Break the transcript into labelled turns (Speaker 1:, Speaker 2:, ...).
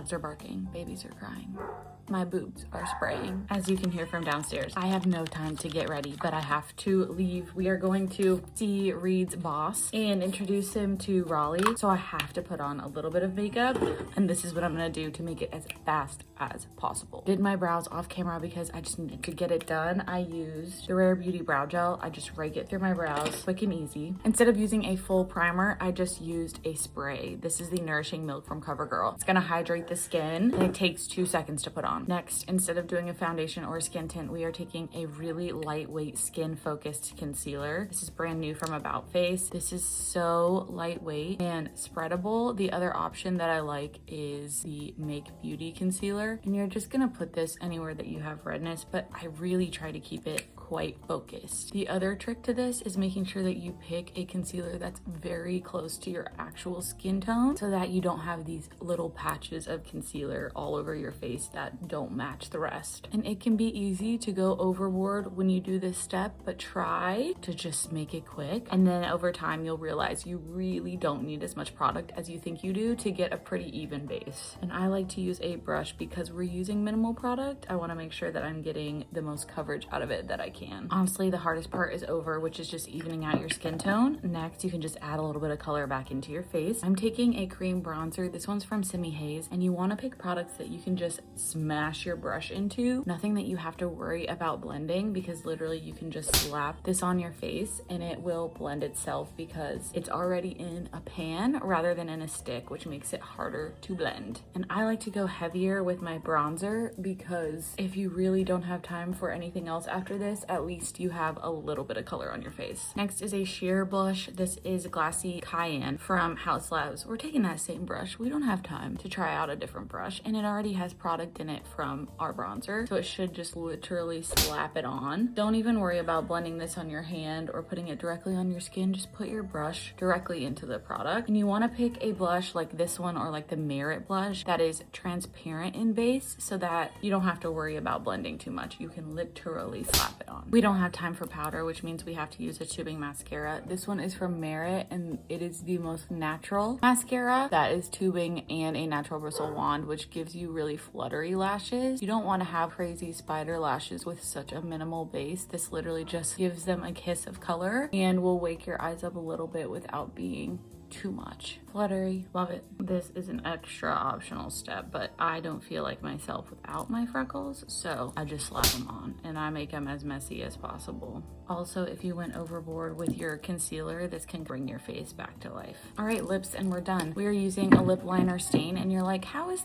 Speaker 1: Dogs are barking, babies are crying. My boobs are spraying, as you can hear from downstairs. I have no time to get ready, but I have to leave. We are going to see Reed's boss and introduce him to Raleigh. So I have to put on a little bit of makeup, and this is what I'm gonna do to make it as fast as possible. Did my brows off camera because I just needed to get it done. I used the Rare Beauty Brow Gel. I just rake it through my brows, quick and easy. Instead of using a full primer, I just used a spray. This is the Nourishing Milk from CoverGirl. It's gonna hydrate the skin, and it takes 2 seconds to put on. Next, instead of doing a foundation or a skin tint, we are taking a really lightweight skin-focused concealer. This is brand new from About Face. This is so lightweight and spreadable. The other option that I like is the Make Beauty concealer, and you're just gonna put this anywhere that you have redness, but I really try to keep it quite focused. The other trick to this is making sure that you pick a concealer that's very close to your actual skin tone so that you don't have these little patches of concealer all over your face that don't match the rest. And it can be easy to go overboard when you do this step, but try to just make it quick. And then over time, you'll realize you really don't need as much product as you think you do to get a pretty even base. And I like to use a brush because we're using minimal product. I wanna make sure that I'm getting the most coverage out of it that I can. Honestly, the hardest part is over, which is just evening out your skin tone. Next, you can just add a little bit of color back into your face. I'm taking a cream bronzer. This one's from Simi Haze, and you want to pick products that you can just smash your brush into. Nothing that you have to worry about blending, because literally you can just slap this on your face and it will blend itself because it's already in a pan rather than in a stick, which makes it harder to blend. And I like to go heavier with my bronzer because if you really don't have time for anything else after this, at least you have a little bit of color on your face. Next is a sheer blush. This is Glassy Cayenne from Haus Labs. We're taking that same brush. We don't have time to try out a different brush, and it already has product in it from our bronzer, so it should just literally slap it on. Don't even worry about blending this on your hand or putting it directly on your skin. Just put your brush directly into the product. And you want to pick a blush like this one or like the Merit blush that is transparent in base so that you don't have to worry about blending too much. You can literally slap it on. We don't have time for powder, which means we have to use a tubing mascara. This one is from Merit, and it is the most natural mascara that is tubing and a natural bristle wand, which gives you really fluttery lashes. You don't want to have crazy spider lashes with such a minimal base. This literally just gives them a kiss of color and will wake your eyes up a little bit without being too much fluttery. Love it. This is an extra optional step, but I don't feel like myself without my freckles, so I just slap them on and I make them as messy as possible. Also, if you went overboard with your concealer, this can bring your face back to life. All right, lips, and we're done. We are using a lip liner stain, and you're like, how is that